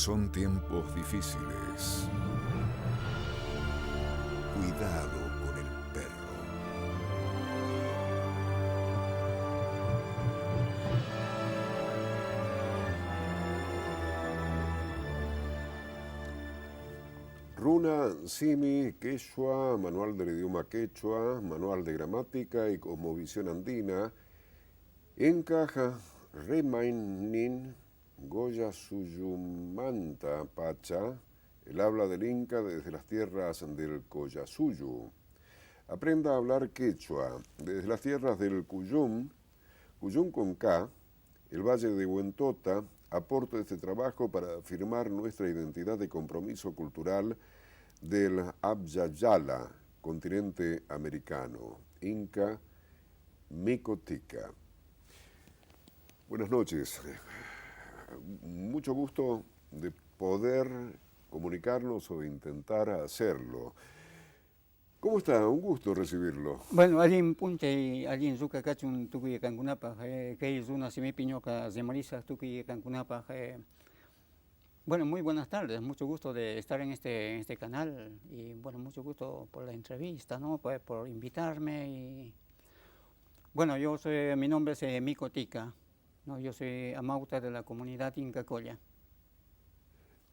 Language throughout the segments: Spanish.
Son tiempos difíciles. Cuidado con el perro. Runa, Simi, Quechua, Manual del idioma quechua, Manual de gramática y cosmovisión andina, Encaja, Remainin, Goya Suyumanta Pacha, el habla del Inca desde las tierras del Collasuyu. Aprenda a hablar quechua desde las tierras del Cuyum, Cuyum con K, el Valle de Huentota, aporta este trabajo para afirmar nuestra identidad de compromiso cultural del Abyayala, continente americano, Inca, Micotica. Buenas noches. Mucho gusto de poder comunicarnos o intentar hacerlo. ¿Cómo está? Un gusto recibirlo. Bueno, allí punche allí en Zuca Cachun tuki Cancunapa, que es una semipiñoca de Marisa tuki Cancunapa. Bueno, muy buenas tardes, mucho gusto de estar en este canal y bueno, mucho gusto por la entrevista, ¿no? Por invitarme y bueno, mi nombre es Mico Tica, ¿no? Yo soy amauta de la comunidad Inca Colla.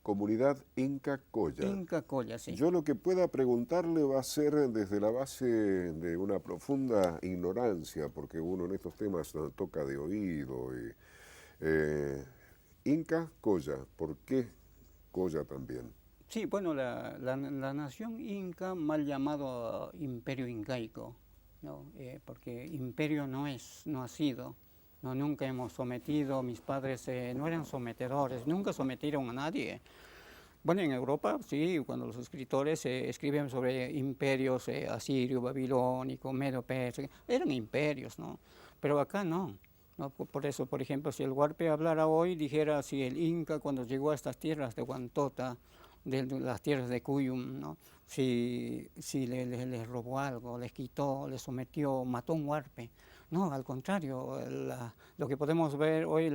Comunidad Inca Colla. Inca Colla, sí. Yo lo que pueda preguntarle va a ser desde la base de una profunda ignorancia, porque uno en estos temas toca de oído. Inca Colla, ¿por qué Colla también? Sí, bueno, la nación inca, mal llamado imperio incaico, ¿no? Porque imperio no ha sido. No, nunca hemos sometido, mis padres no eran sometedores, nunca sometieron a nadie. Bueno, en Europa, sí, cuando los escritores escriben sobre imperios asirio, babilónico, medo-persa, eran imperios, ¿no? Pero acá no. ¿No? Por eso, por ejemplo, si el huarpe hablara hoy, dijera si el Inca cuando llegó a estas tierras de Huantota, de las tierras de Cuyum, ¿no? si les robó algo, les quitó, les sometió, mató un huarpe. No, al contrario, lo que podemos ver hoy,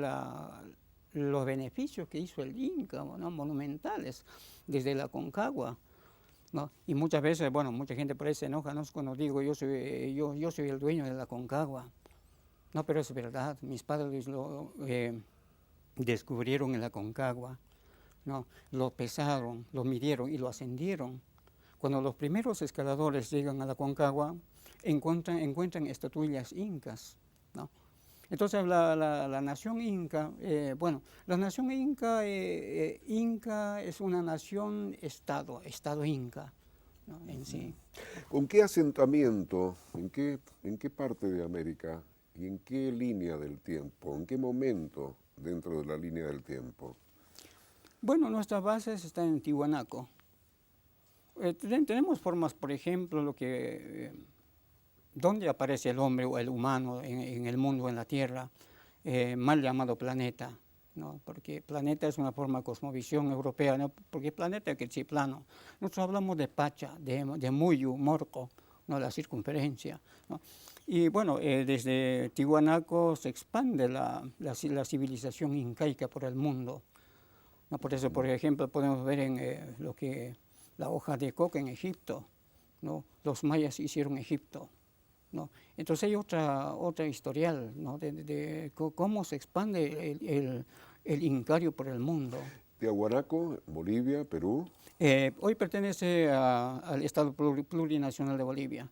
los beneficios que hizo el Inca, ¿no? Monumentales, desde la Concagua, ¿no? Y muchas veces, bueno, mucha gente por ahí se enoja, ¿no? Cuando digo yo soy el dueño de la Concagua. No, pero es verdad, mis padres lo descubrieron en la Concagua, ¿no? Lo pesaron, lo midieron y lo ascendieron. Cuando los primeros escaladores llegan a la Concagua, encuentran estatuillas incas, ¿no? Entonces la nación inca, la nación inca, inca es una nación-estado, estado inca, ¿no? En sí. ¿Con qué asentamiento, en qué parte de América y en qué línea del tiempo, en qué momento dentro de la línea del tiempo? Bueno, nuestras bases están en Tiwanaco. Tenemos formas, por ejemplo, ¿dónde aparece el hombre o el humano en el mundo, en la Tierra? Mal llamado planeta, ¿no? Porque planeta es una forma de cosmovisión europea, ¿no? Porque planeta es el plano. Nosotros hablamos de Pacha, de Muyu, Morco, ¿no? La circunferencia, ¿no? Y bueno, desde Tiwanaco se expande la civilización incaica por el mundo, ¿no? Por eso, por ejemplo, podemos ver en la hoja de coca en Egipto, ¿no? Los mayas hicieron Egipto, ¿no? Entonces hay otra historial, ¿no? de cómo se expande el incario por el mundo. Tiahuanaco, Bolivia, Perú. Hoy pertenece al Estado Plurinacional de Bolivia.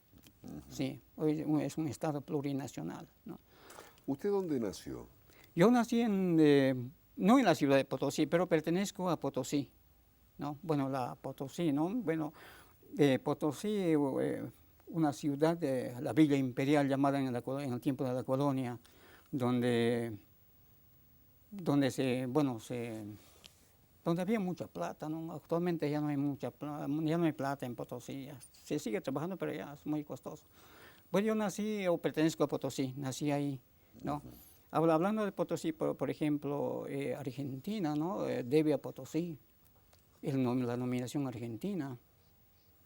Sí, hoy es un Estado plurinacional, ¿no? ¿Usted dónde nació? Yo nací no en la ciudad de Potosí, pero pertenezco a Potosí, ¿no? Bueno, la Potosí, ¿no? Bueno, Potosí, una ciudad de la Villa Imperial llamada en el tiempo de la colonia, donde había mucha plata, ¿no? Actualmente ya no hay ya no hay plata en Potosí, se sigue trabajando, pero ya es muy costoso. Pues yo nací o pertenezco a Potosí, nací ahí, ¿no? Hablando de Potosí, por ejemplo, Argentina, ¿no? Debe a Potosí, la nominación argentina.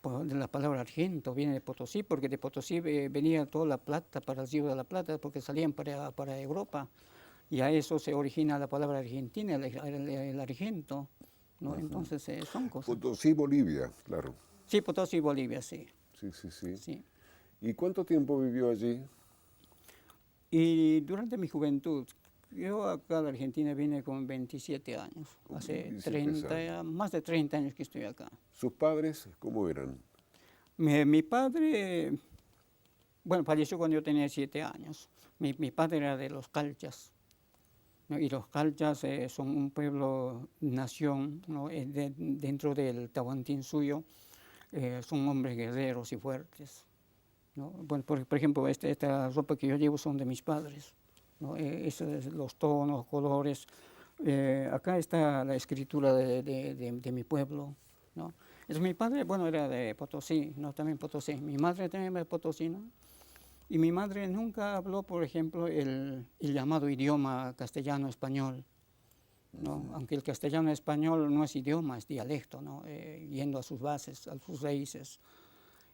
De la palabra argento viene de Potosí, porque de Potosí venía toda la plata para el Río de la Plata, porque salían para Europa. Y a eso se origina la palabra argentina, el argento, ¿no? Entonces son cosas. Potosí, Bolivia, claro. Sí, Potosí, Bolivia, sí. Sí, sí, sí. Sí. ¿Y cuánto tiempo vivió allí? Y durante mi juventud, yo acá a la Argentina vine con 27 años, Con hace 27 años. más de 30 años que estoy acá. ¿Sus padres cómo eran? Mi padre, bueno, falleció cuando yo tenía 7 años. Mi padre era de los Calchas, ¿no? Y los Calchas son un pueblo, nación, ¿no? Dentro del Tahuantinsuyo, son hombres guerreros y fuertes, ¿no? Bueno, por ejemplo, esta ropa que yo llevo son de mis padres, ¿no? Los tonos, colores. Acá está la escritura de mi pueblo, ¿no? Entonces, mi padre, bueno, era de Potosí, ¿no? También Potosí. Mi madre también era de Potosí, ¿no? Y mi madre nunca habló, por ejemplo, el llamado idioma castellano-español, ¿no? Aunque el castellano-español no es idioma, es dialecto, ¿no? Yendo a sus bases, a sus raíces.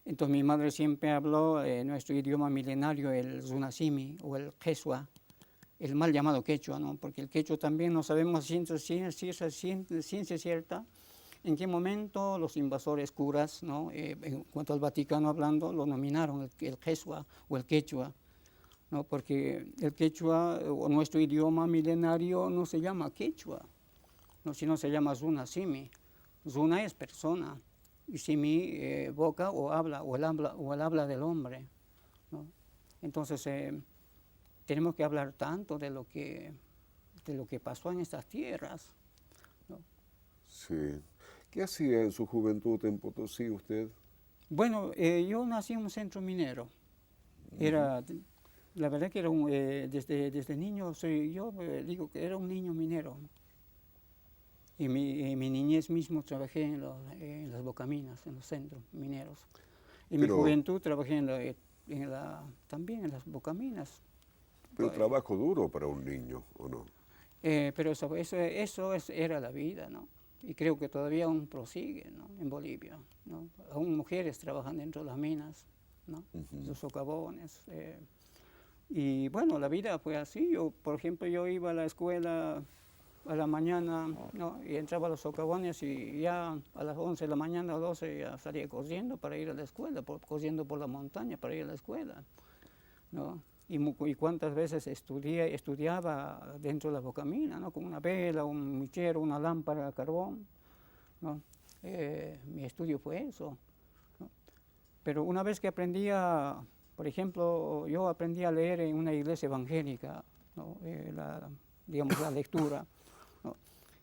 Entonces mi madre siempre habló nuestro idioma milenario, el Zunasimi o el Quechua, el mal llamado quechua, ¿no? Porque el quechua también no sabemos ciencia cierta en qué momento los invasores curas, ¿no? En cuanto al Vaticano hablando, lo nominaron el quechua o el quechua, ¿no? Porque el quechua o nuestro idioma milenario no se llama quechua, ¿no? Sino se llama Zunasimi. Zuna es persona y simi boca o el habla del hombre, ¿no? Entonces tenemos que hablar tanto de lo que pasó en estas tierras, ¿no? Sí. ¿Qué hacía en su juventud en Potosí usted? Bueno, yo nací en un centro minero. La verdad que era desde niño, yo digo que era un niño minero. Y mi niñez mismo trabajé en las bocaminas, en los centros mineros. Y mi juventud trabajé también en las bocaminas. Pero trabajo duro para un niño, ¿o no? Pero eso era la vida, ¿no? Y creo que todavía aún prosigue, ¿no? En Bolivia, ¿no? Aún mujeres trabajan dentro de las minas, ¿no? Los socavones. Y bueno, la vida fue así. Por ejemplo, yo iba a la escuela a la mañana, ¿no? Y entraba a los socavones y ya a las 11 de la mañana o 12 ya salía corriendo para ir a la escuela, corriendo por la montaña para ir a la escuela, ¿no? Y cuántas veces estudiaba dentro de la bocamina, ¿no? Con una vela, un mechero, una lámpara de carbón, ¿no? Mi estudio fue eso, ¿no? Pero una vez que por ejemplo, yo aprendí a leer en una iglesia evangélica, ¿no? Digamos, la lectura, ¿no?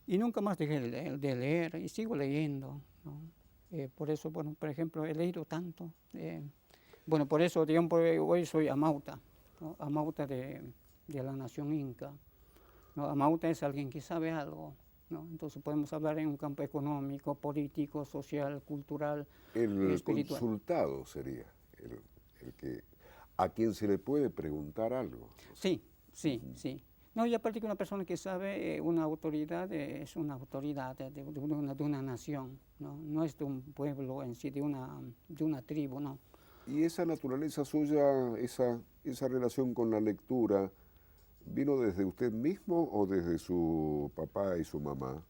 Y nunca más dejé de leer y sigo leyendo, ¿no? Por eso, bueno, por ejemplo, he leído tanto. Bueno, por eso, digamos, hoy soy amauta, ¿no? Amauta de la nación inca, ¿no? Amauta es alguien que sabe algo, ¿no? Entonces podemos hablar en un campo económico, político, social, cultural, espiritual. Consultado sería a quien se le puede preguntar algo. Sí, sí, sí. No, y aparte que una persona que sabe, una autoridad es una autoridad de una nación, ¿no? No es de un pueblo en sí, de una tribu, ¿no? ¿Y esa naturaleza suya, esa relación con la lectura, vino desde usted mismo o desde su papá y su mamá?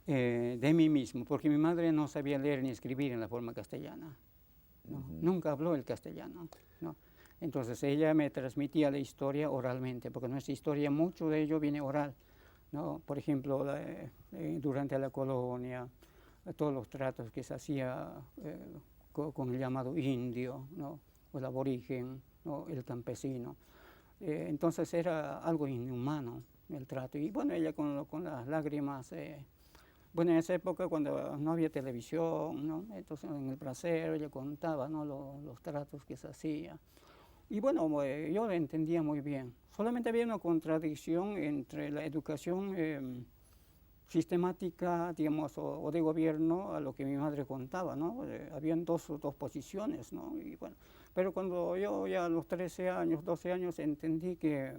De mí mismo, porque mi madre no sabía leer ni escribir en la forma castellana, ¿no? Nunca habló el castellano, ¿no? Entonces ella me transmitía la historia oralmente, porque nuestra historia, mucho de ello viene oral, ¿no? Por ejemplo, durante la colonia, todos los tratos que se hacía con el llamado indio, ¿no? O el aborigen, ¿no? El campesino. Entonces era algo inhumano el trato. Y bueno, ella con las lágrimas, bueno, en esa época cuando no había televisión, ¿no? Entonces en el brasero ella contaba, ¿no? Los tratos que se hacía. Y bueno, yo lo entendía muy bien. Solamente había una contradicción entre la educación sistemática, digamos, o de gobierno a lo que mi madre contaba, ¿no? Habían dos posiciones, ¿no? Y bueno, pero cuando yo ya a los 13 años, 12 años entendí que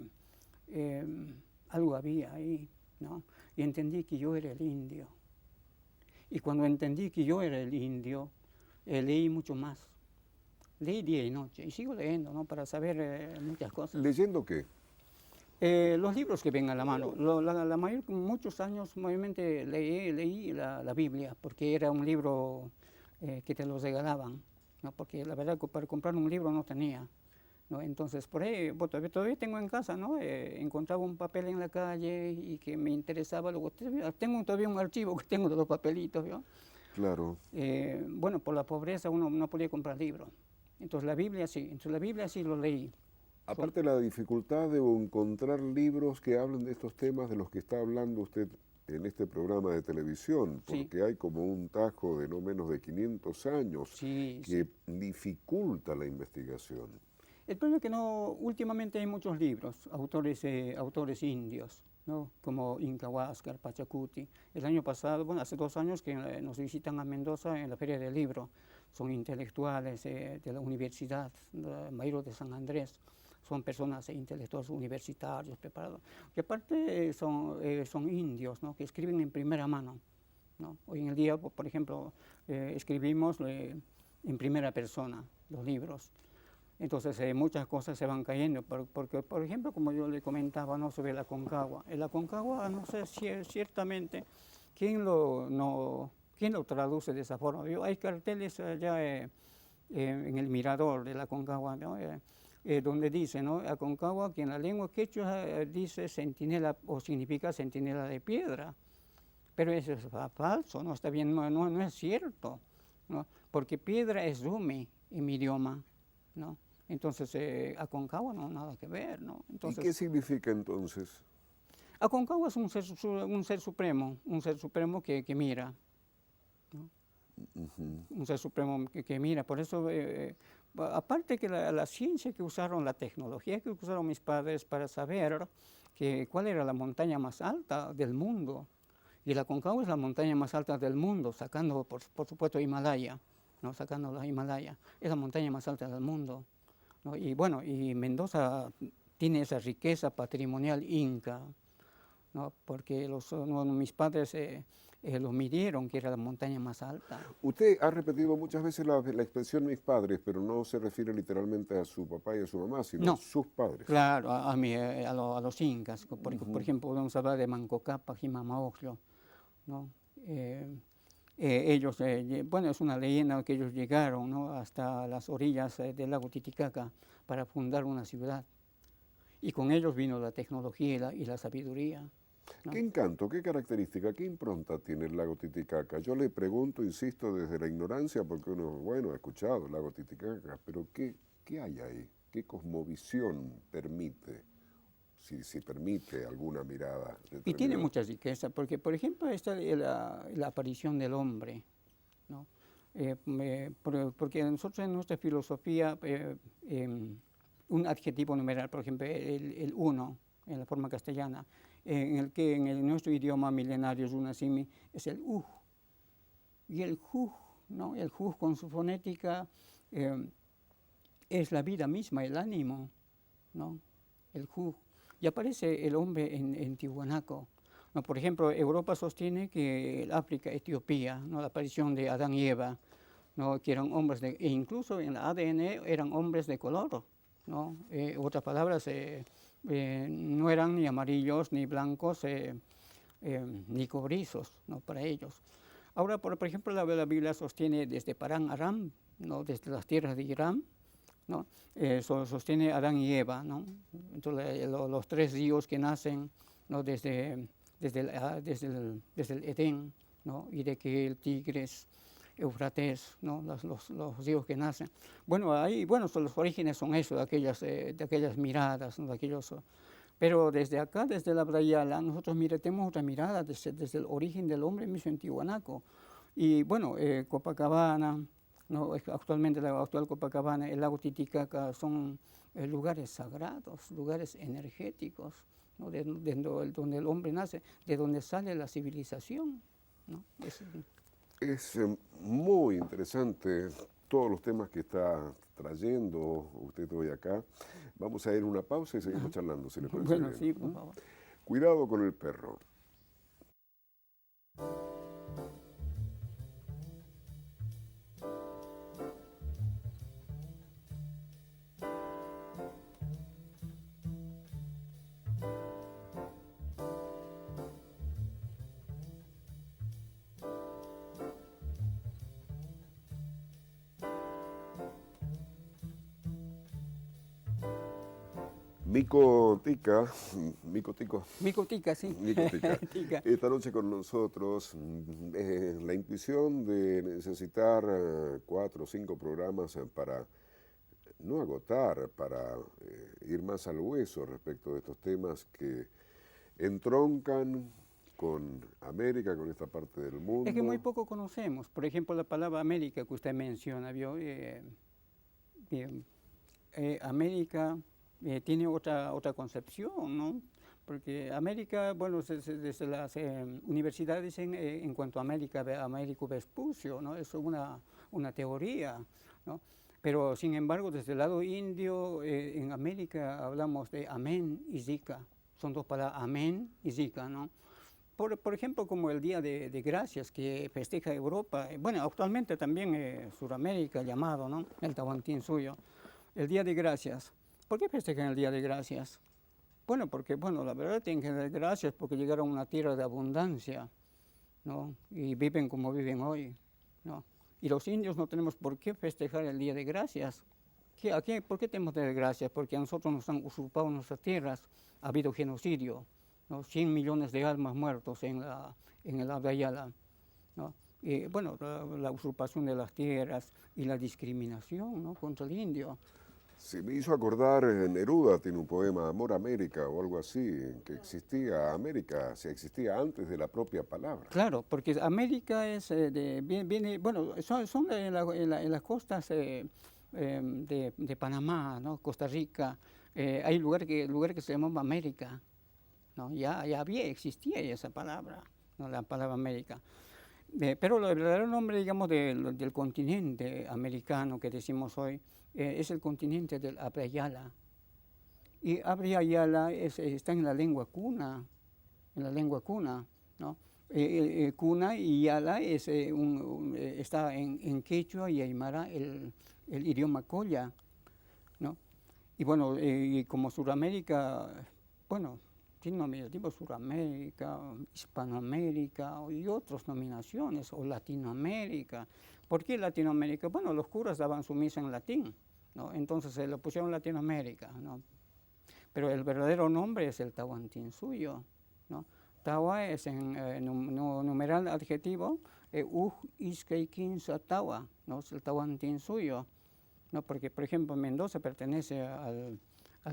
algo había ahí, ¿no? Y entendí que yo era el indio. Y cuando entendí que yo era el indio, leí mucho más. Leí día y noche y sigo leyendo, ¿no? Para saber muchas cosas. ¿Leyendo qué? Los libros que ven a la mano. Muchos años obviamente leí la Biblia, porque era un libro que te los regalaban, ¿no? Porque la verdad que para comprar un libro no tenía, ¿no? Entonces por ahí, todavía tengo en casa, ¿no? Encontraba un papel en la calle y que me interesaba, luego tengo todavía un archivo que tengo de los papelitos, ¿no? Claro. Bueno, por la pobreza uno no podía comprar libros. Entonces la Biblia sí lo leí. Aparte de la dificultad de encontrar libros que hablen de estos temas de los que está hablando usted en este programa de televisión, porque Sí. hay como un tajo de no menos de 500 años Sí, que sí. dificulta la investigación. El problema es que últimamente hay muchos libros, autores indios, ¿no? Como Inca Huáscar, Pachacuti. El año pasado, bueno, hace 2 años que nos visitan a Mendoza en la Feria del Libro. Son intelectuales de la Universidad Mayor de San Andrés. Son personas intelectuales universitarios preparados. Que aparte son indios, ¿no? Que escriben en primera mano, ¿no? Hoy en el día, por ejemplo, escribimos en primera persona los libros. Entonces muchas cosas se van cayendo, porque por ejemplo, como yo le comentaba, ¿no? Sobre la Aconcagua. El Aconcagua, no sé si ciertamente quién lo traduce de esa forma. Hay carteles allá en el mirador de la Aconcagua, ¿no? Donde dice, ¿no? Aconcagua, que en la lengua quechua dice centinela o significa centinela de piedra. Pero eso es falso, no está bien, no es cierto, ¿no? Porque piedra es rumi en mi idioma, ¿no? Entonces, Aconcagua no nada que ver, ¿no? Entonces, ¿Y qué significa entonces? Aconcagua es un ser supremo que mira, ¿no? Un ser supremo que mira. Por eso, aparte que la ciencia que usaron, la tecnología que usaron mis padres para saber cuál era la montaña más alta del mundo, y la Aconcagua es la montaña más alta del mundo, sacando, por supuesto, Himalaya, ¿no? Sacando la Himalaya, es la montaña más alta del mundo, ¿no? Y bueno, y Mendoza tiene esa riqueza patrimonial inca, ¿no? Porque mis padres lo midieron, que era la montaña más alta. Usted ha repetido muchas veces la expresión mis padres, pero no se refiere literalmente a su papá y a su mamá, sino a No, sus padres. claro, a los incas. Por ejemplo, podemos hablar de Manco Cápac y Mamaocllo, ¿no? Ellos, bueno, es una leyenda que ellos llegaron, ¿no? Hasta las orillas del lago Titicaca para fundar una ciudad. Y con ellos vino la tecnología y la sabiduría, ¿no? ¿Qué encanto, qué característica, qué impronta tiene el lago Titicaca? Yo le pregunto, insisto, desde la ignorancia, porque uno, bueno, ha escuchado el lago Titicaca, pero ¿qué hay ahí? ¿Qué cosmovisión permite, si permite alguna mirada Y tiene determinada? mucha riqueza, porque por ejemplo está la aparición del hombre, ¿no? Porque nosotros en nuestra filosofía, un adjetivo numeral, por ejemplo, el uno, en la forma castellana, en el que en nuestro idioma milenario runasimi es el y el ju, ¿no? El ju con su fonética es la vida misma, el ánimo, ¿no? El ju. Y aparece el hombre en Tiwanaku, ¿no? Por ejemplo, Europa sostiene que el África, Etiopía, ¿no? La aparición de Adán y Eva, ¿no? Que eran hombres, e incluso en el ADN eran hombres de color, ¿no? Otras palabras, no eran ni amarillos, ni blancos, ni cobrizos, ¿no? Para ellos. Ahora, por ejemplo, la Biblia sostiene desde Parán Aram, ¿no? Desde las tierras de Irán, ¿no? Sostiene Adán y Eva, ¿no? Entonces, los 3 ríos que nacen, ¿no? Desde el Edén, ¿no? Y de que el Tigris, Éufrates, ¿no? Los ríos que nacen. Bueno, los orígenes son eso, de aquellas miradas, ¿no? Pero desde acá, desde la Brayala, nosotros tenemos otra mirada desde el origen del hombre mismo en Tiwanaku. Y bueno, Copacabana, ¿no? Actualmente la actual Copacabana, el lago Titicaca son lugares sagrados, lugares energéticos, ¿no? Donde el hombre nace, de donde sale la civilización, ¿no? Es muy interesante todos los temas que está trayendo usted hoy acá. Vamos a ir a una pausa y seguimos charlando, si le parece Bueno, bien. sí, por favor. Cuidado con el perro. Mico Tica, Mico Tico, Micotica, sí. Mico Tica, Tica. esta noche con nosotros, la intuición de necesitar 4 o 5 programas para no agotar, para ir más al hueso respecto de estos temas que entroncan con América, con esta parte del mundo. Es que muy poco conocemos. Por ejemplo, la palabra América que usted menciona, ¿vio? Bien, América tiene otra concepción, ¿no? Porque América, bueno, desde las universidades en cuanto a América, Américo Vespucio, ¿no? Es una teoría, ¿no? Pero sin embargo, desde el lado indio, en América hablamos de Amén y Zika. Son dos palabras, Amén y Zika, ¿no? Por ejemplo, como el Día de Gracias que festeja Europa, bueno, actualmente también Sudamérica llamado, ¿no? El Tahuantinsuyo. El Día de Gracias. ¿Por qué festejan el Día de Gracias? Bueno, porque, bueno, la verdad tienen que dar gracias porque llegaron a una tierra de abundancia, ¿no? Y viven como viven hoy, ¿no? Y los indios no tenemos por qué festejar el Día de Gracias. ¿Por qué tenemos que dar gracias? Porque a nosotros nos han usurpado nuestras tierras, ha habido genocidio, ¿no? 100 millones de almas muertos en el Abya Yala, ¿no? Y, bueno, la usurpación de las tierras y la discriminación, ¿no? Contra el indio. Se me hizo acordar, Neruda tiene un poema, Amor a América o algo así, que existía América, se existía antes de la propia palabra. Claro, porque América es viene, bueno, son en las costas de Panamá, ¿no? Costa Rica, hay lugar que se llama América, ¿no? Ya existía esa palabra, ¿no? La palabra América. Pero el verdadero nombre, digamos, del continente americano que decimos hoy, es el continente del Abya Yala. Y Abya Yala está en la lengua cuna, ¿no? Cuna y Yala está en quechua y aymara, el idioma colla, ¿no? Y bueno, y como Sudamérica, bueno, tiene nominativos Suramérica, Hispanoamérica y otras nominaciones, o Latinoamérica. ¿Por qué Latinoamérica? Bueno, los curas daban su misa en latín, ¿no? Entonces se lo pusieron Latinoamérica, ¿no? Pero el verdadero nombre es el Tahuantinsuyo, ¿no? Tawa es en numeral adjetivo, Iskeikinsa Tawa, ¿no? Es el Tahuantinsuyo, ¿no? Porque, por ejemplo, Mendoza pertenece al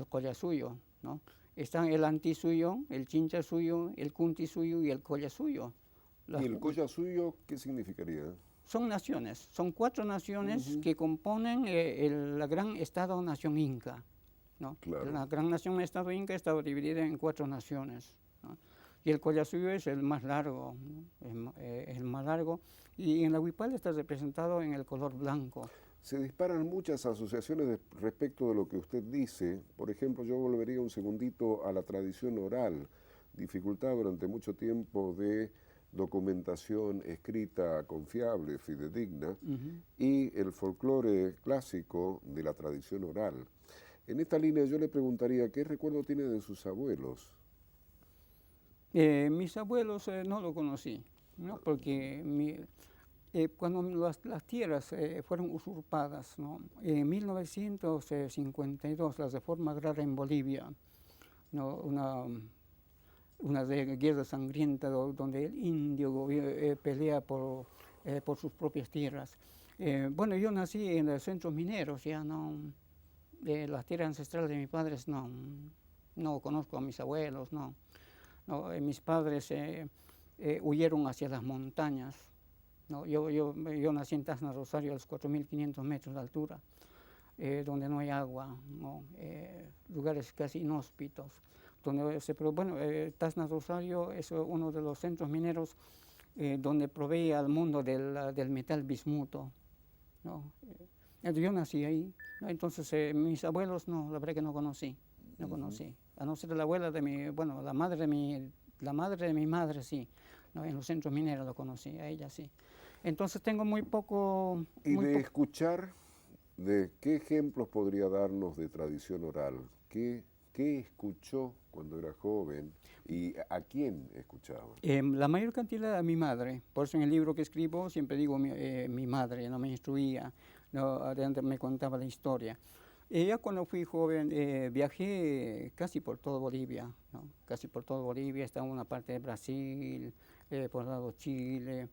Collasuyo, ¿no? Están el Antisuyo, el Chinchasuyo, el Cuntisuyo y el Collasuyo. ¿Y el Collasuyo qué significaría? Son naciones, son 4 naciones que componen la gran Estado-Nación Inca, ¿no? Claro. La gran nación Estado Inca estaba dividida en 4 naciones, ¿no? Y el Collasuyo es el más largo, ¿no? Es el más largo, y en la Huipala está representado en el color blanco. Se disparan muchas asociaciones respecto de lo que usted dice. Por ejemplo, yo volvería un segundito a la tradición oral, dificultad durante mucho tiempo de documentación escrita confiable, fidedigna, y el folclore clásico de la tradición oral. En esta línea yo le preguntaría, ¿qué recuerdo tiene de sus abuelos? Mis abuelos no lo conocí, ¿no? Porque cuando las tierras fueron usurpadas, ¿no? En 1952, la reforma agraria en Bolivia, ¿no? Una guerra sangrienta donde el indio pelea por sus propias tierras. Bueno, yo nací en los centros mineros, ya no, las tierras ancestrales de mis padres no conozco a mis abuelos, no. Mis padres huyeron hacia las montañas. No, yo nací en Tacna, Rosario, a los 4.500 metros de altura, donde no hay agua, ¿no? Lugares casi inhóspitos. Pero bueno, Tacna, Rosario es uno de los centros mineros donde provee al mundo del metal bismuto, ¿no? Yo nací ahí, ¿no? Entonces mis abuelos no, la verdad que no conocí. A no ser la abuela de la madre de mi madre sí, ¿no? En los centros mineros lo conocí, a ella sí. Entonces tengo muy poco... Y de escuchar, ¿de qué ejemplos podría darnos de tradición oral? ¿Qué escuchó cuando era joven y a quién escuchaba? La mayor cantidad a mi madre, por eso en el libro que escribo siempre digo mi madre, no me instruía, no, me contaba la historia. Ya cuando fui joven viajé casi por todo Bolivia, ¿no? Casi por todo Bolivia, estaba en una parte de Brasil, por el lado Chile.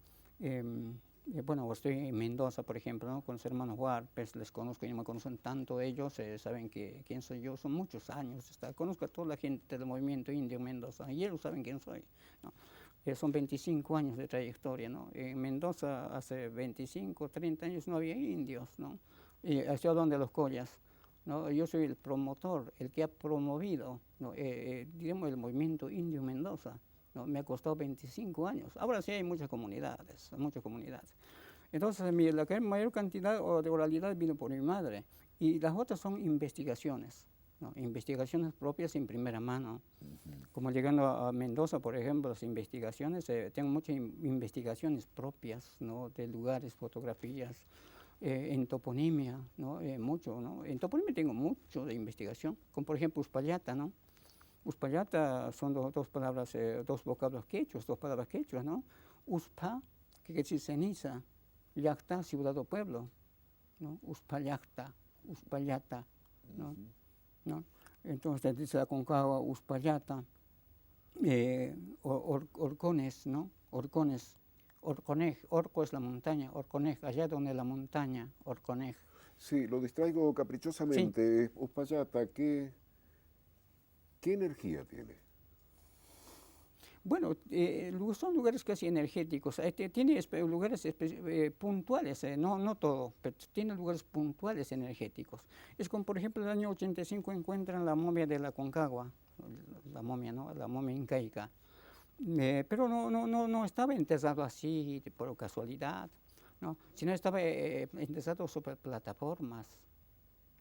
Bueno, estoy en Mendoza, por ejemplo, ¿no? Con los hermanos Huarpes, les conozco, y no me conocen tanto ellos, saben quién soy yo, son muchos años, conozco a toda la gente del movimiento indio en Mendoza, y ellos saben quién soy, ¿no? Son 25 años de trayectoria, ¿no? En Mendoza hace 25, 30 años no había indios, ¿no? Estoy hablando de los collas, ¿no? Yo soy el promotor, el que ha promovido, ¿no? Digamos, el movimiento indio en Mendoza, ¿no? Me ha costado 25 años. Ahora sí hay muchas comunidades, muchas comunidades. Entonces, la mayor cantidad de oralidad vino por mi madre, y las otras son investigaciones, ¿no? Investigaciones propias en primera mano. Como llegando a Mendoza, por ejemplo, las investigaciones, tengo muchas investigaciones propias, ¿no? De lugares, fotografías, en toponimia, ¿no? Mucho, ¿no? En toponimia tengo mucho de investigación, como por ejemplo Uspallata, ¿no? Uspallata son dos palabras, dos vocablos quechuas, dos palabras quechuas, ¿no? Uspa, que quiere decir ceniza, llacta, ciudad o pueblo, ¿no? Uspallacta, Uspallata, ¿no? ¿No? Entonces dice la Concagua, Uspallata, Orcones, ¿no? Orcones, Orconej, Orco es la montaña, Orconej, allá donde la montaña, Orconej. Sí, lo distraigo caprichosamente. Sí. Uspallata, ¿qué energía tiene? Bueno, son lugares casi energéticos. Tiene lugares puntuales, no todo, pero tiene lugares puntuales energéticos. Es como, por ejemplo, en el año 85 encuentran la momia de la Concagua, la momia, ¿no? La momia incaica. Pero no estaba enterrado así por casualidad, ¿no? Sino estaba enterrado sobre plataformas,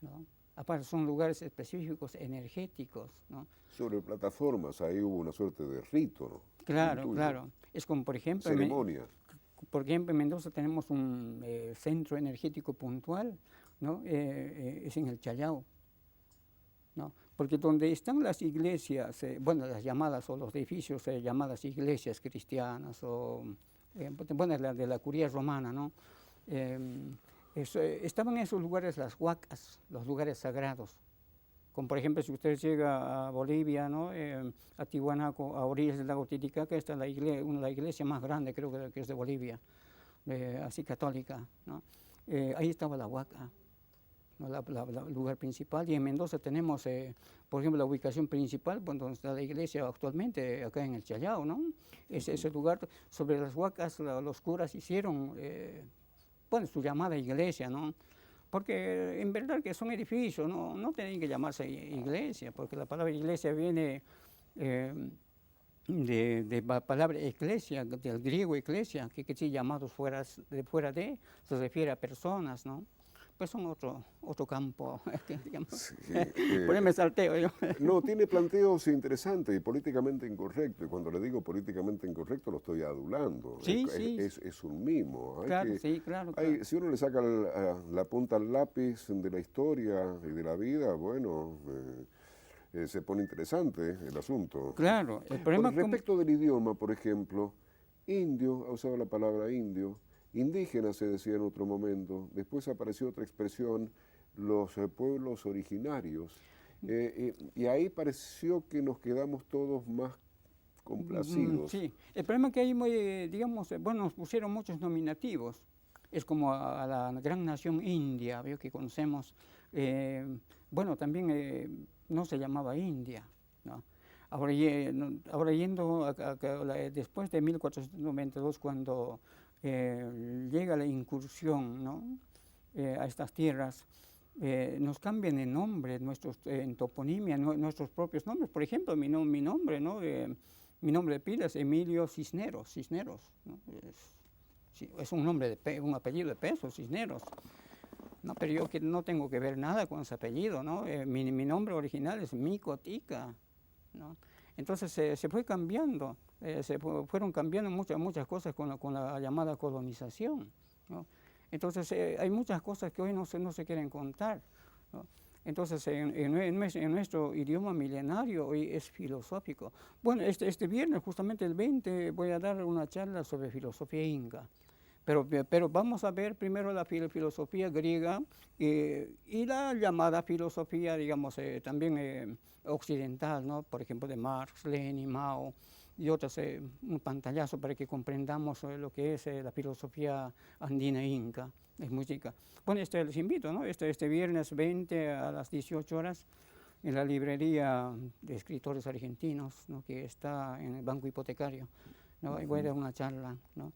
¿no? Aparte son lugares específicos energéticos, ¿no? Sobre plataformas, ahí hubo una suerte de rito, ¿no? Claro, claro. Es como, por ejemplo, ceremonias. Por ejemplo, en Mendoza tenemos un centro energético puntual, ¿no? Es en el Challao, ¿no? Porque donde están las iglesias, bueno, las llamadas, o los edificios llamadas iglesias cristianas, o, bueno, la de la curia romana, ¿no? Estaban en esos lugares las huacas, los lugares sagrados. Como por ejemplo, si usted llega a Bolivia, ¿no? A Tiwanaku, a orillas del lago Titicaca, está la iglesia más grande, creo que es de Bolivia, así católica, ¿no? Ahí estaba la huaca, ¿no? El lugar principal. Y en Mendoza tenemos, por ejemplo, la ubicación principal, donde está la iglesia actualmente, acá en el Challao, ¿no? Ese lugar, sobre las huacas, los curas hicieron, bueno, su llamada iglesia, ¿no? Porque en verdad que son edificios, no tienen que llamarse iglesia, porque la palabra iglesia viene de la palabra eclesia, del griego eclesia, que quiere decir llamados fuera de, se refiere a personas, ¿no? Pues son otro campo, digamos. Sí, por ahí me salteo yo. No, tiene planteos interesantes y políticamente incorrectos, y cuando le digo políticamente incorrecto lo estoy adulando. Sí, es un mimo. Claro, claro. Si uno le saca la punta al lápiz de la historia y de la vida, bueno, se pone interesante el asunto. Claro. El problema respecto del idioma, por ejemplo, indio, ha usado la palabra indio. Indígena se decía en otro momento, después apareció otra expresión, los pueblos originarios, y ahí pareció que nos quedamos todos más complacidos. Sí, el problema es que ahí, digamos, bueno, nos pusieron muchos nominativos, es como a la gran nación india, ¿vio? Que conocemos, bueno, también no se llamaba India, ¿no? Ahora yendo después de 1492, cuando llega la incursión, ¿no? A estas tierras, nos cambian el nombre, en toponimia, nuestros propios nombres. Por ejemplo, mi nombre, ¿no? Mi nombre de pila es Emilio Cisneros, ¿no? Es un nombre, un apellido de peso, Cisneros. No, pero yo que no tengo que ver nada con ese apellido, ¿no? Mi nombre original es Micotica, ¿no? Entonces se fue cambiando, fueron cambiando muchas cosas con la llamada colonización, ¿no? Entonces hay muchas cosas que hoy no se quieren contar, ¿no? Entonces en nuestro idioma milenario hoy es filosófico. Bueno, este viernes, justamente el 20, voy a dar una charla sobre filosofía inca. Pero vamos a ver primero la filosofía griega y la llamada filosofía, digamos, también occidental, ¿no? Por ejemplo, de Marx, Lenin, Mao y otras, un pantallazo para que comprendamos lo que es la filosofía andina inca, es música. Bueno, les invito, ¿no? Este viernes 20 a las 18 horas en la librería de escritores argentinos, ¿no? Que está en el Banco Hipotecario, ¿no? Y voy a dar una charla, ¿no?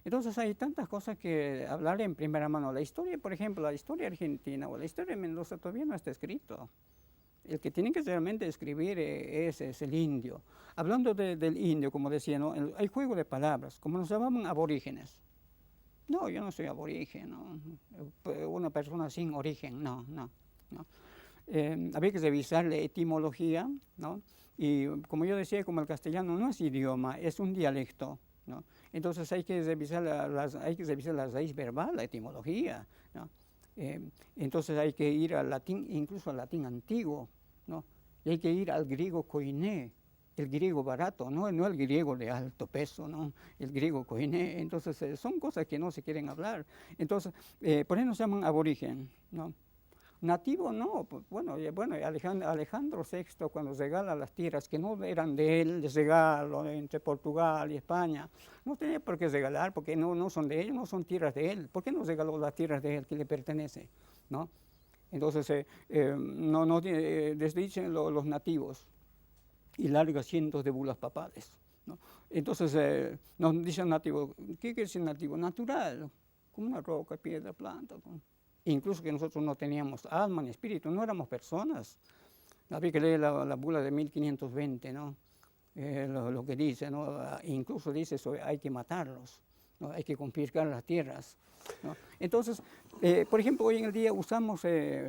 Entonces hay tantas cosas que hablar en primera mano. La historia, por ejemplo, la historia argentina o la historia de Mendoza todavía no está escrito. El que tiene que realmente escribir es el indio. Hablando del indio, como decía, ¿no? Hay juego de palabras, como nos llamaban aborígenes. No, yo no soy aborigen, ¿no? Una persona sin origen, no. Había que revisar la etimología, ¿no? Y como yo decía, como el castellano no es idioma, es un dialecto, ¿no? Entonces hay que revisar la raíz verbal, la etimología, ¿no? Entonces hay que ir al latín, incluso al latín antiguo, ¿no? Y hay que ir al griego koiné, el griego barato, no el griego de alto peso, ¿no? El griego koiné. Entonces son cosas que no se quieren hablar. Entonces, por eso nos llaman aborigen, ¿no? Nativo no, pues, bueno, Alejandro VI cuando regala las tierras que no eran de él, les regalo entre Portugal y España, no tenía por qué regalar porque no son de ellos, no son tierras de él. ¿Por qué no regaló las tierras de él que le pertenece? ¿No? Entonces, desdicen los nativos y larga cientos de bulas papales, ¿no? Entonces, nos dicen nativo, ¿qué quiere decir nativo? Natural, como una roca, piedra, planta, incluso que nosotros no teníamos alma ni espíritu, no éramos personas. Había que leer la bula de 1520, ¿no? Lo que dice, ¿no? Incluso dice eso, hay que matarlos, ¿no? Hay que confiscar las tierras, ¿no? Entonces, por ejemplo, hoy en el día usamos,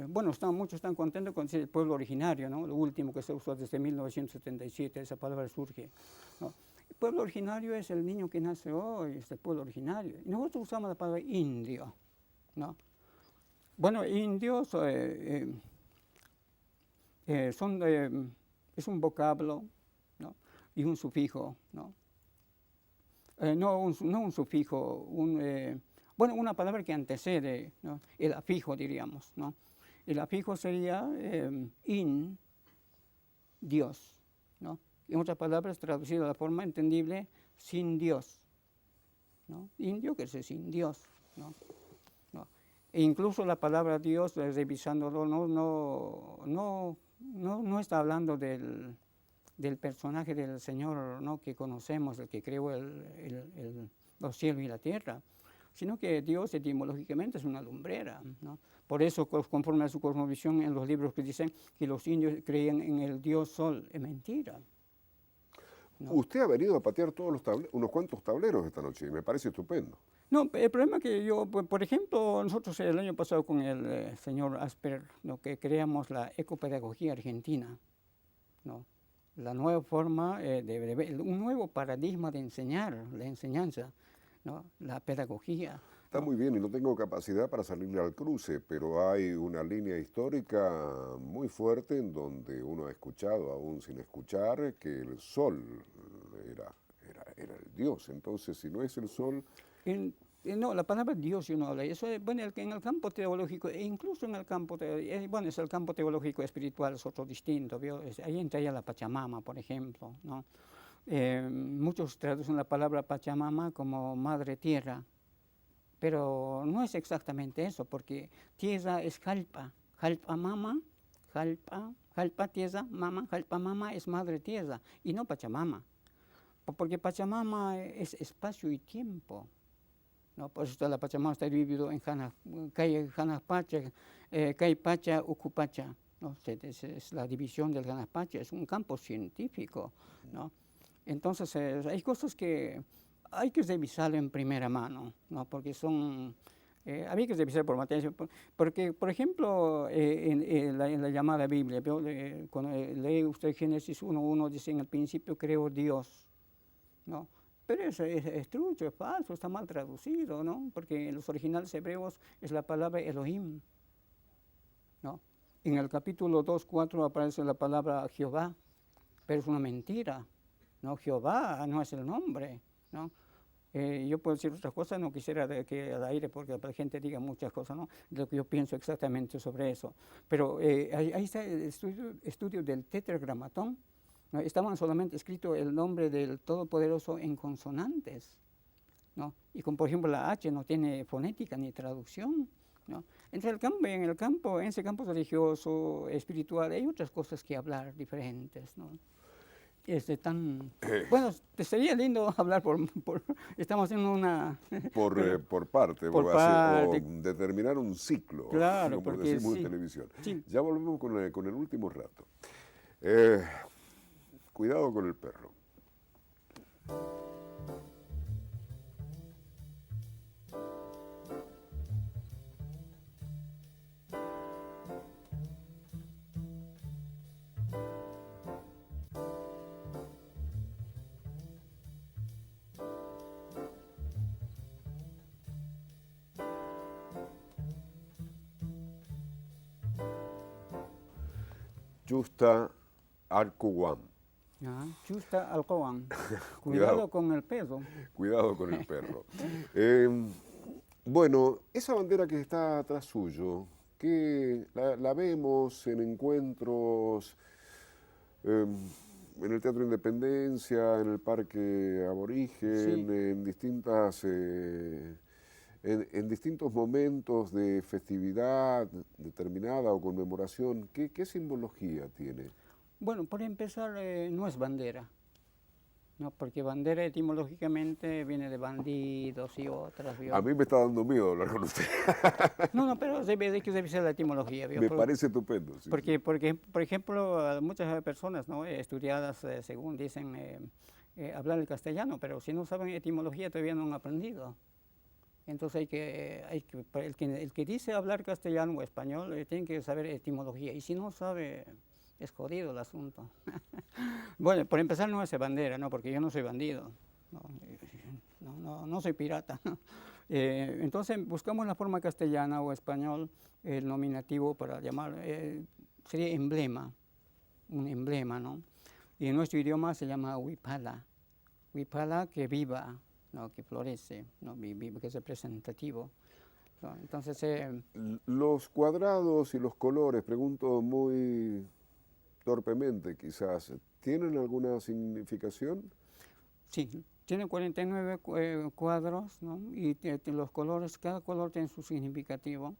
muchos están contentos con el pueblo originario, ¿no? Lo último que se usó desde 1977, esa palabra surge, ¿no? El pueblo originario es el niño que nace hoy, es el pueblo originario. Y nosotros usamos la palabra indio, ¿no? Bueno, indios es un vocablo, ¿no? Y un sufijo, ¿no? No un sufijo, una palabra que antecede, ¿no? El afijo, diríamos, ¿no? El afijo sería Dios, ¿no? En otras palabras, traducido de la forma entendible, sin Dios, ¿no? Indio que es sin Dios, ¿no? E incluso la palabra Dios, revisándolo, no está hablando del personaje del Señor, ¿no? Que conocemos, el que creó los cielos y la tierra, sino que Dios etimológicamente es una lumbrera, ¿no? Por eso, conforme a su cosmovisión, en los libros que dicen que los indios creían en el Dios Sol, es mentira, ¿no? Usted ha venido a patear unos cuantos tableros esta noche y me parece estupendo. No, el problema es que yo, por ejemplo, nosotros el año pasado con el señor Asper, ¿no? Que creamos la ecopedagogía argentina, ¿no? La nueva forma, un nuevo paradigma de enseñar, la enseñanza, ¿no? La pedagogía. Está muy bien y no tengo capacidad para salirle al cruce, pero hay una línea histórica muy fuerte en donde uno ha escuchado, aún sin escuchar, que el sol era el Dios. Entonces, si no es el sol... No, la palabra Dios yo no hablo. Eso es, bueno, en el campo teológico, e incluso en el campo, es el campo teológico espiritual, es otro distinto, ¿vio? Ahí entra ya la Pachamama, por ejemplo, ¿no? Muchos traducen la palabra Pachamama como madre tierra, pero no es exactamente eso, porque tierra es jalpa, jalpa mama, jalpa tierra, jalpa mama es madre tierra, y no Pachamama, porque Pachamama es espacio y tiempo, ¿no? Por eso la Pachamama está dividido en Janaspacha, Caipacha, Ucupacha, ¿no? Es la división del Janaspacha, es un campo científico, ¿no? Entonces hay cosas que hay que revisar en primera mano, ¿no? Porque había que revisar por materia, porque por ejemplo en la llamada Biblia, cuando lee usted Génesis 1:1 dice en el principio creó Dios, ¿no? Pero eso es trucho, es falso, está mal traducido, ¿no? Porque en los originales hebreos es la palabra Elohim, ¿no? En el capítulo 2:4 aparece la palabra Jehová, pero es una mentira, ¿no? Jehová no es el nombre, ¿no? Yo puedo decir otra cosa, no quisiera que al aire porque la gente diga muchas cosas, ¿no? Lo que yo pienso exactamente sobre eso. Pero ahí está el estudio del tetragramatón, ¿no? Estaban solamente escrito el nombre del Todopoderoso en consonantes, ¿no? Y como por ejemplo la H no tiene fonética ni traducción, ¿no? En ese campo religioso, espiritual, hay otras cosas que hablar diferentes, ¿no? Bueno, sería lindo hablar estamos haciendo una... Por parte, Por o parte. determinar un ciclo, Claro, como porque decimos sí. en televisión. Sí. Ya volvemos con el último rato. Cuidado con el perro. Justa Arcuguam. Chusta Alcoan. Cuidado. Cuidado con el peso. Cuidado con el perro. Bueno, esa bandera que está atrás suyo, que la vemos en encuentros, en el Teatro Independencia, en el Parque Aborigen, Sí. en distintos momentos de festividad determinada o conmemoración. ¿Qué simbología tiene? Bueno, por empezar, no es bandera, ¿no? Porque bandera etimológicamente viene de bandidos y otras. ¿vio? A mí me está dando miedo hablar con usted. No, pero debe ser la etimología. ¿vio? Me parece estupendo. Sí, Porque, por ejemplo, muchas personas, ¿no? Estudiadas, según dicen, hablar el castellano, pero si no saben etimología todavía no han aprendido. Entonces el que dice hablar castellano o español tiene que saber etimología, y si no sabe, es jodido el asunto. Bueno, por empezar no es bandera, ¿no? Porque yo no soy bandido, no soy pirata. Entonces buscamos la forma castellana o español, el nominativo para llamar, sería emblema, un emblema, ¿no? Y en nuestro idioma se llama huipala, huipala que viva, ¿no? Que florece, ¿no? Que es representativo. ¿no? Entonces... Los cuadrados y los colores, pregunto muy torpemente quizás, ¿tienen alguna significación? Sí, tiene 49 cuadros, ¿no? Y los colores, cada color tiene su significativo.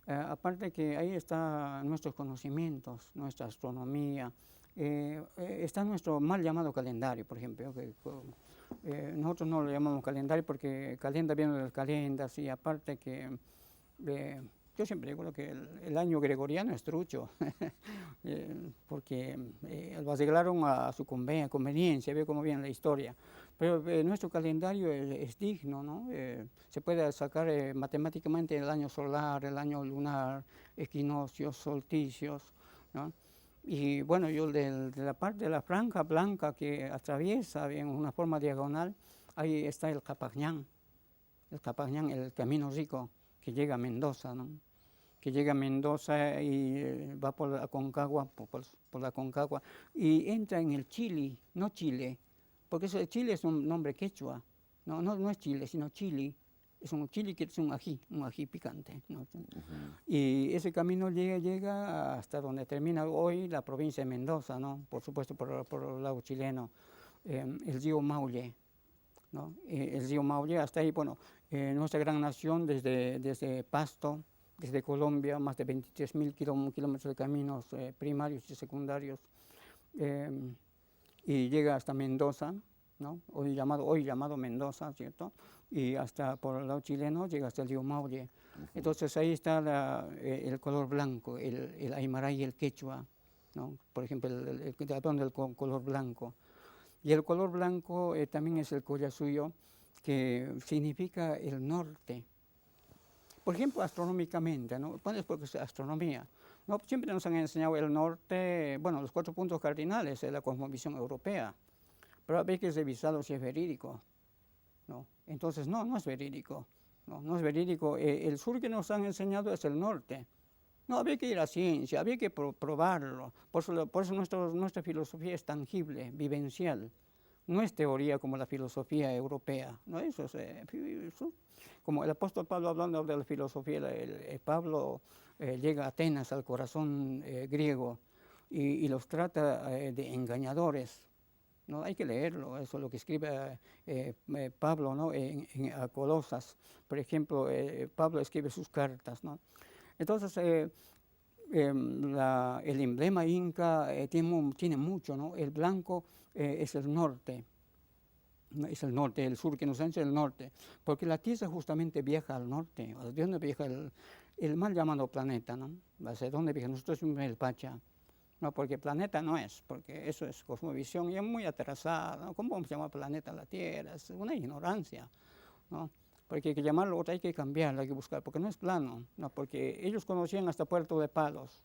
Aparte que ahí están nuestros conocimientos, nuestra astronomía, está nuestro mal llamado calendario, por ejemplo. Nosotros no lo llamamos calendario porque calenda viene del calendas, y aparte que yo siempre digo que el año gregoriano es trucho, porque lo arreglaron a su conveniencia, ve cómo viene la historia. Pero nuestro calendario es digno, ¿no? Se puede sacar matemáticamente el año solar, el año lunar, equinoccios, solsticios, ¿no? Y bueno, yo de la parte de la franja blanca que atraviesa en una forma diagonal, ahí está el Capañán, el camino rico que llega a Mendoza, ¿no? Que llega a Mendoza y va por la Concagua, por la Concagua, y entra en el Chile, no Chile, porque Chile es un nombre quechua, no es Chile, sino Chile. Es un chile que es un ají picante, ¿no? Y ese camino llega hasta donde termina hoy la provincia de Mendoza, ¿no? Por supuesto por el lado chileno, el río Maule, ¿no? El río Maule, hasta ahí, bueno, nuestra gran nación desde Pasto, desde Colombia, más de 23.000 kilómetros de caminos primarios y secundarios, y llega hasta Mendoza, ¿no? Hoy llamado Mendoza, ¿cierto? Y hasta por el lado chileno llega hasta el río Maule. Entonces ahí está el color blanco, el aymara y el quechua, ¿no? Por ejemplo, el del color blanco. Y el color blanco también es el collasuyo, que significa el norte. Por ejemplo, astronómicamente, ¿no? Bueno, es porque es astronomía. ¿No? Siempre nos han enseñado el norte, bueno, los 4 puntos cardinales de la cosmovisión europea, pero habría que revisarlo si es verídico, ¿no? Entonces, no es verídico, no es verídico. El sur que nos han enseñado es el norte. No, había que ir a ciencia, había que probarlo. Por eso nuestra filosofía es tangible, vivencial, no es teoría como la filosofía europea, ¿no? Como el apóstol Pablo hablando de la filosofía, Pablo llega a Atenas, al corazón griego, y los trata de engañadores, ¿no? Hay que leerlo, eso es lo que escribe Pablo, ¿no? A Colosas, por ejemplo, Pablo escribe sus cartas, ¿no? Entonces, el emblema inca tiene mucho, ¿no? El blanco es el norte, es el norte, el sur que nos enseña el norte, porque la Tierra justamente viaja al norte. ¿De dónde viaja el mal llamado planeta, ¿no? ¿De dónde viaja? Nosotros somos el Pacha, no, porque planeta no es, porque eso es cosmovisión y es muy atrasada, ¿no? ¿Cómo vamos a llamar planeta a la Tierra? Es una ignorancia, ¿no? Porque hay que llamarlo, hay que cambiarlo, hay que buscar, porque no es plano, ¿no? Porque ellos conocían hasta Puerto de Palos,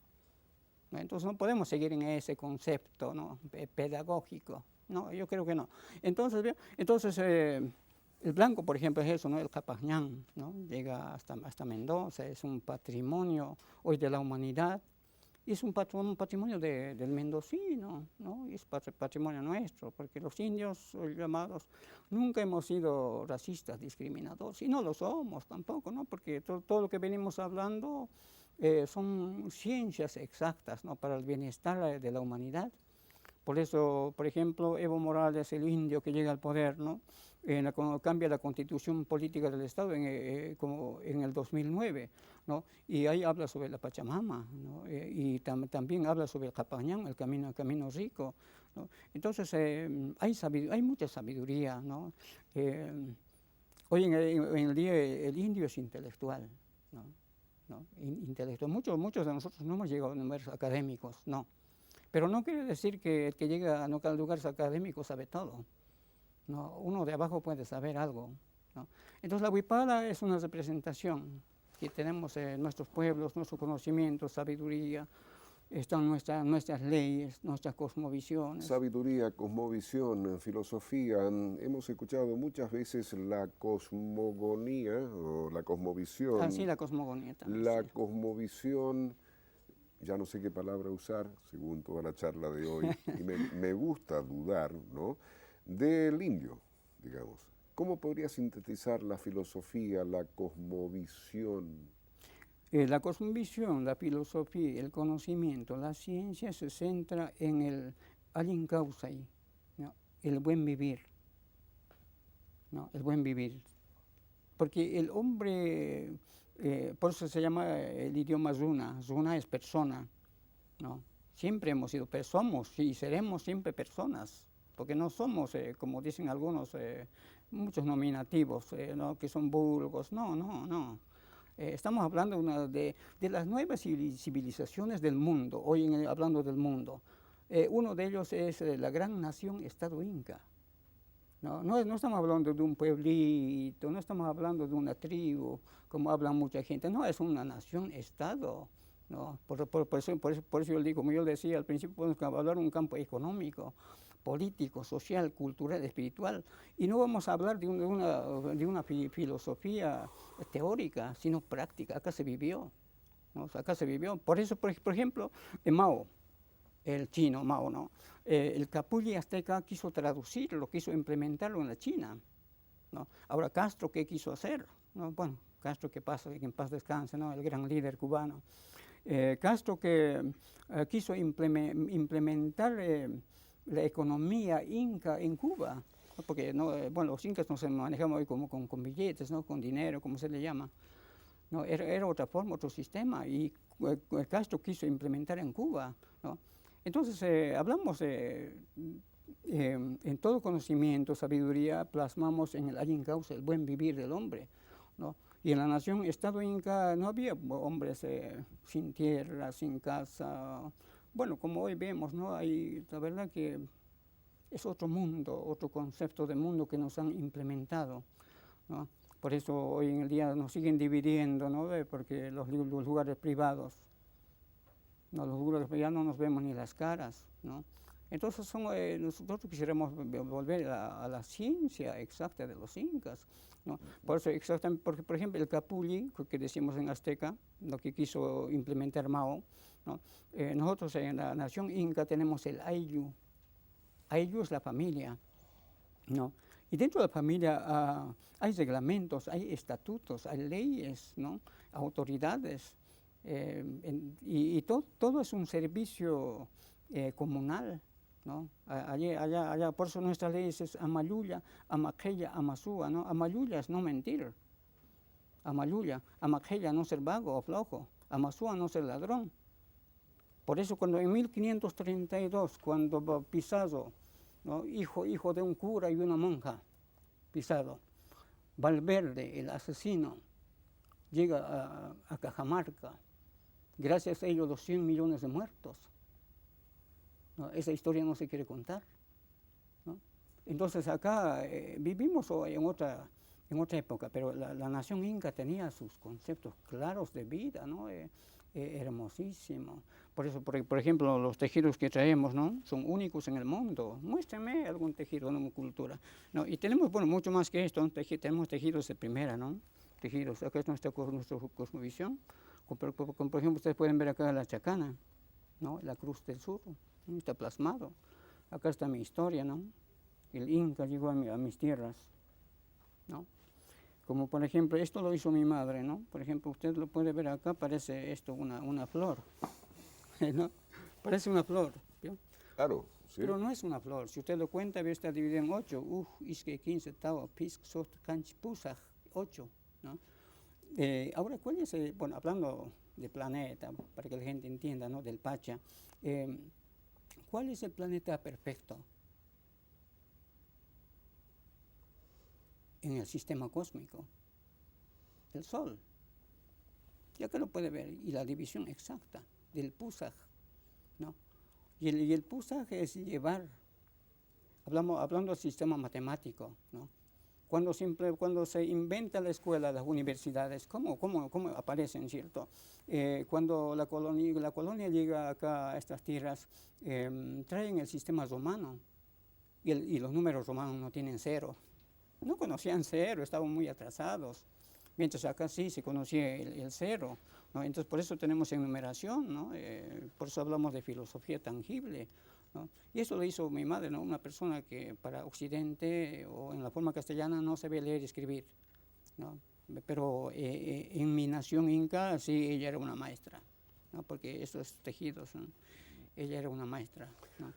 ¿no? Entonces no podemos seguir en ese concepto, ¿no? Pedagógico, no, yo creo que no. Entonces, el blanco, por ejemplo, es eso, ¿no? El Capañán, ¿no? Llega hasta Mendoza, es un patrimonio hoy de la humanidad. Y es un patrimonio del mendocino, ¿no? Y es patrimonio nuestro, porque los indios llamados nunca hemos sido racistas, discriminadores, y no lo somos tampoco, ¿no? Porque todo lo que venimos hablando son ciencias exactas, ¿no? Para el bienestar de la humanidad. Por eso, por ejemplo, Evo Morales, el indio que llega al poder, ¿no? Cuando cambia la constitución política del Estado como en el 2009, ¿no? Y ahí habla sobre la Pachamama, ¿no? Y también habla sobre el Capañán, el camino rico, ¿no? Entonces, hay mucha sabiduría, ¿no? Hoy en el día el indio es intelectual, ¿no? Intelectual. Muchos de nosotros no hemos llegado a números académicos, no. Pero no quiere decir que el que llega a lugares académicos sabe todo. No, uno de abajo puede saber algo, ¿no? Entonces la huipala es una representación que tenemos en nuestros pueblos, nuestro conocimiento, sabiduría, están nuestras leyes, nuestras cosmovisiones. Sabiduría, cosmovisión, filosofía. Hemos escuchado muchas veces la cosmogonía o la cosmovisión. Ah, sí, la cosmogonía también. La sí. cosmovisión, ya no sé qué palabra usar, según toda la charla de hoy, y me gusta dudar, ¿no? Del indio, digamos. ¿Cómo podría sintetizar la filosofía, la cosmovisión? La cosmovisión, la filosofía, el conocimiento, la ciencia se centra en el alin causai, ¿no? El buen vivir, ¿no? El buen vivir. Porque el hombre, por eso se llama el idioma Zuna. Zuna es persona, ¿no? Siempre hemos sido, somos y seremos siempre personas. Porque no somos, como dicen algunos, muchos nominativos, ¿no? Que son vulgos. No. Estamos hablando de las nuevas civilizaciones del mundo, hoy hablando del mundo. Uno de ellos es la gran nación Estado Inca. No estamos hablando de un pueblito, no estamos hablando de una tribu, como habla mucha gente. No, es una nación-estado. ¿No? Por eso yo digo, como yo decía al principio, podemos hablar de un campo económico, político, social, cultural, espiritual, y no vamos a hablar de una filosofía teórica, sino práctica. Acá se vivió, ¿no? O sea, acá se vivió. Por eso, por ejemplo, Mao, el chino Mao, ¿no? El capulli azteca quiso traducirlo, quiso implementarlo en la China, ¿no? Ahora Castro, ¿qué quiso hacer? ¿No? Bueno, Castro que en paz descanse, ¿no? El gran líder cubano. Castro que quiso implementar la economía inca en Cuba, ¿no? Porque los incas no se manejaban hoy como con billetes, ¿no? Con dinero, como se le llama. No, era otra forma, otro sistema, y Castro quiso implementar en Cuba, ¿no? Entonces, hablamos en todo conocimiento, sabiduría, plasmamos en el alin causa, el buen vivir del hombre, ¿no? Y en la nación Estado Inca no había hombres sin tierra, sin casa. Bueno, como hoy vemos, ¿no? La verdad que es otro mundo, otro concepto de mundo que nos han implementado, ¿no? Por eso hoy en el día nos siguen dividiendo, ¿no? Porque los lugares privados, ¿no? Los lugares ya no nos vemos ni las caras, ¿no? Entonces nosotros quisiéramos volver a la ciencia exacta de los incas, ¿no? Por eso exactamente, porque por ejemplo el capulli, que decimos en azteca, lo que quiso implementar Mao, ¿no? Nosotros en la nación inca tenemos el ayllu. Ayllu es la familia, ¿no? Y dentro de la familia hay reglamentos, hay estatutos, hay leyes, ¿no? Autoridades, todo es un servicio comunal, ¿no? Allá, por eso nuestra ley es Amayuya, Amaqueya, Amasúa, ¿no? Amayuya es no mentir, Amayuya, Amaqueya no ser vago o flojo, Amasúa no ser ladrón. Por eso cuando en 1532, cuando Pizarro, ¿no? hijo de un cura y una monja, Pizarro, Valverde, el asesino, llega a Cajamarca, gracias a ellos los 100 millones de muertos. ¿No? Esa historia no se quiere contar, ¿no? Entonces acá vivimos en otra época, pero la nación inca tenía sus conceptos claros de vida, ¿no? Hermosísimo. Por eso, por ejemplo, los tejidos que traemos, ¿no? Son únicos en el mundo. Muéstrenme algún tejido en una cultura, ¿no? Y tenemos, bueno, mucho más que esto, tenemos tejidos de primera, ¿no? Tejidos, acá es nuestra cosmovisión. Como por ejemplo, ustedes pueden ver acá la chacana, ¿no? La cruz del sur, ¿no? Está plasmado. Acá está mi historia, ¿no? El Inca llegó a mis tierras, ¿no? Como por ejemplo, esto lo hizo mi madre, ¿no? Por ejemplo, usted lo puede ver acá, parece esto una flor, ¿no? Parece una flor, ¿no? Claro, sí. Pero no es una flor. Si usted lo cuenta, está dividido en 8. Isque 15, Tao, Pisk, Sost, Canch, Pusaj, 8, ¿no? Ahora, ¿cuál es bueno, hablando de planeta, para que la gente entienda, ¿no? Del Pacha, ¿cuál es el planeta perfecto en el sistema cósmico? El Sol. Ya que lo puede ver, y la división exacta del Pusaj, ¿no? Y el Pusaj es llevar, hablando del sistema matemático, ¿no? Cuando se inventa la escuela, las universidades, ¿cómo aparecen, cierto? Cuando la colonia llega acá a estas tierras, traen el sistema romano, y los números romanos no tienen cero. No conocían cero, estaban muy atrasados. Mientras acá sí se conocía el cero, ¿no? Entonces por eso tenemos enumeración, ¿no? Por eso hablamos de filosofía tangible, ¿no? Y eso lo hizo mi madre, ¿no? Una persona que para Occidente o en la forma castellana no sabía leer y escribir, ¿no? Pero en mi nación inca sí, ella era una maestra, ¿no? Porque estos tejidos, ¿no? Ella era una maestra, ¿no?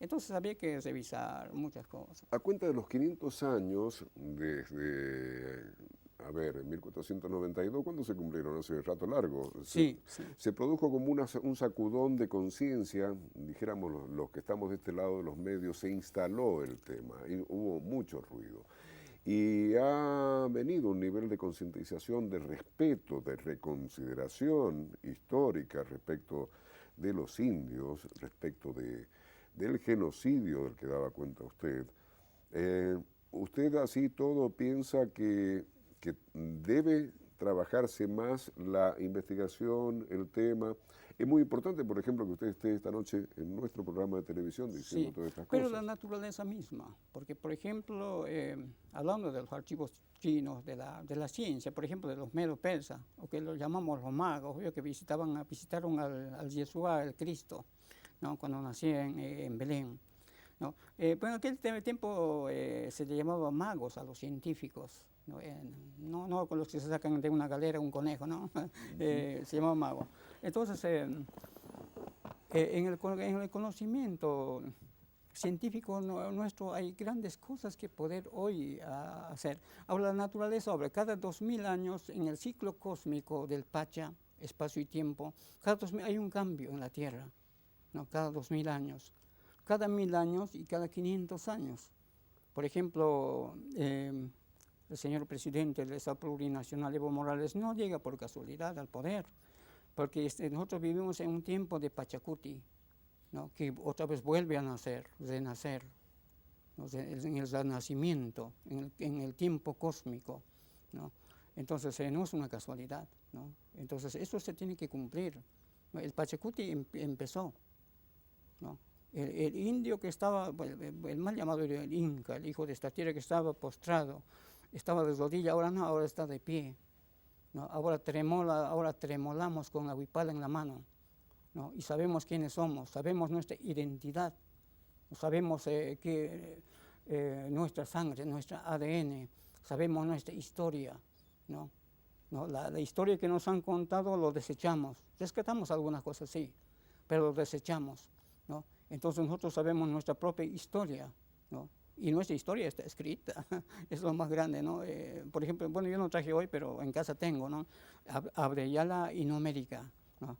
Entonces había que revisar muchas cosas. A cuenta de los 500 años, desde, a ver, en 1492, ¿cuándo se cumplieron? Hace un rato largo. Sí. Se produjo como un sacudón de conciencia, dijéramos los que estamos de este lado de los medios, se instaló el tema y hubo mucho ruido. Y ha venido un nivel de concientización, de respeto, de reconsideración histórica respecto de los indios, respecto del genocidio del que daba cuenta usted. ¿Usted así todo piensa que debe trabajarse más la investigación, el tema? Es muy importante, por ejemplo, que usted esté esta noche en nuestro programa de televisión diciendo todas estas cosas. Pero la naturaleza misma, porque por ejemplo, hablando de los archivos chinos, de la ciencia, por ejemplo, de los medo persas, o que los llamamos los magos, que visitaron al Yeshua, el Cristo, ¿no? Cuando nacía en Belén, ¿no? Bueno, en aquel tiempo se le llamaba magos a los científicos, no con los que se sacan de una galera un conejo, ¿no? Se llamaba mago. Entonces, en el conocimiento científico nuestro hay grandes cosas que poder hoy hacer. Ahora, la naturaleza, cada 2000 años, en el ciclo cósmico del Pacha, espacio y tiempo, cada 2000 hay un cambio en la Tierra, ¿no? Cada 2000 años. Cada 1000 años y cada 500 años. Por ejemplo, el señor presidente del Estado Plurinacional, Evo Morales, no llega por casualidad al poder, porque nosotros vivimos en un tiempo de Pachacuti, ¿no? Que otra vez vuelve a renacer, ¿no? En el renacimiento, en el tiempo cósmico, ¿no? Entonces no es una casualidad, ¿no? Entonces eso se tiene que cumplir, ¿no? El Pachacuti empezó, ¿no? El indio que estaba, el mal llamado el Inca, el hijo de esta tierra que estaba postrado, estaba de rodilla, ahora no, ahora está de pie, ¿no? Ahora tremolamos con la huipala en la mano, ¿no? Y sabemos quiénes somos, sabemos nuestra identidad, sabemos nuestra sangre, nuestra ADN, sabemos nuestra historia, ¿no? ¿No? La historia que nos han contado lo desechamos, rescatamos algunas cosas, sí, pero lo desechamos, ¿no? Entonces nosotros sabemos nuestra propia historia, ¿no? Y nuestra historia está escrita, es lo más grande, ¿no? Por ejemplo, bueno, yo no traje hoy, pero en casa tengo, ¿no? Abdeyala Inumérica, ¿no?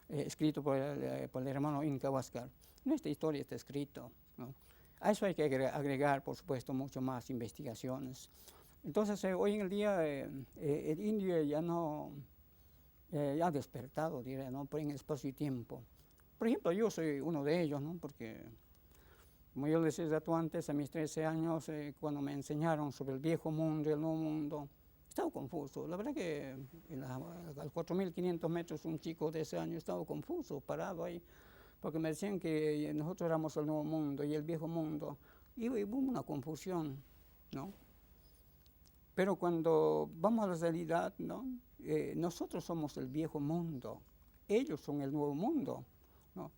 Escrito por el hermano Inca Huáscar. Nuestra historia está escrita, ¿no? A eso hay que agregar, por supuesto, mucho más investigaciones. Entonces, hoy en el día, el indio ya no, ya ha despertado, diré, ¿no? Por en espacio y tiempo. Por ejemplo, yo soy uno de ellos, ¿no? Porque, como yo les decía antes, a mis 13 años, cuando me enseñaron sobre el viejo mundo y el nuevo mundo, estaba confuso. La verdad que a 4.500 metros, un chico de ese año estaba confuso, parado ahí, porque me decían que nosotros éramos el nuevo mundo y el viejo mundo. Y hubo una confusión, ¿no? Pero cuando vamos a la realidad, ¿no? Nosotros somos el viejo mundo, ellos son el nuevo mundo, ¿no?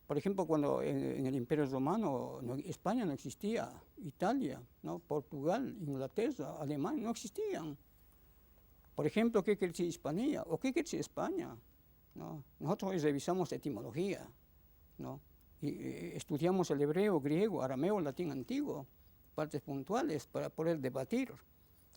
Por ejemplo, cuando en el Imperio Romano España no existía, Italia, ¿no? Portugal, Inglaterra, Alemania no existían. Por ejemplo, ¿qué quiere decir Hispania? ¿O qué quiere decir España? ¿No? Nosotros hoy revisamos etimología, ¿no? Y estudiamos el hebreo, griego, arameo, latín antiguo, partes puntuales para poder debatir,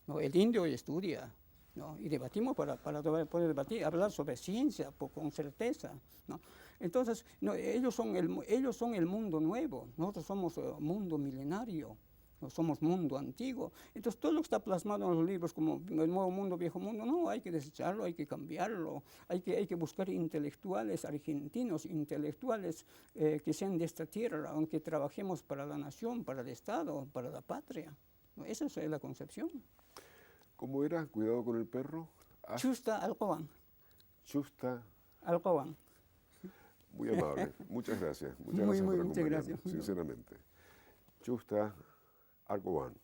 ¿no? El indio estudia, ¿no? Y debatimos para poder debatir, hablar sobre ciencia con certeza, ¿no? Entonces, no, ellos son el mundo nuevo, nosotros somos mundo milenario, no somos mundo antiguo. Entonces, todo lo que está plasmado en los libros como el nuevo mundo, viejo mundo, no, hay que desecharlo, hay que cambiarlo, hay que buscar intelectuales argentinos, intelectuales que sean de esta tierra, aunque trabajemos para la nación, para el Estado, para la patria. ¿No? Esa es la concepción. ¿Cómo era? Cuidado con el perro. Chusta Alcoban. Chusta Alcoban. Muy amable. Muchas gracias. Muchas gracias por acompañarnos, muchas gracias. sinceramente. Chusta Alcoban.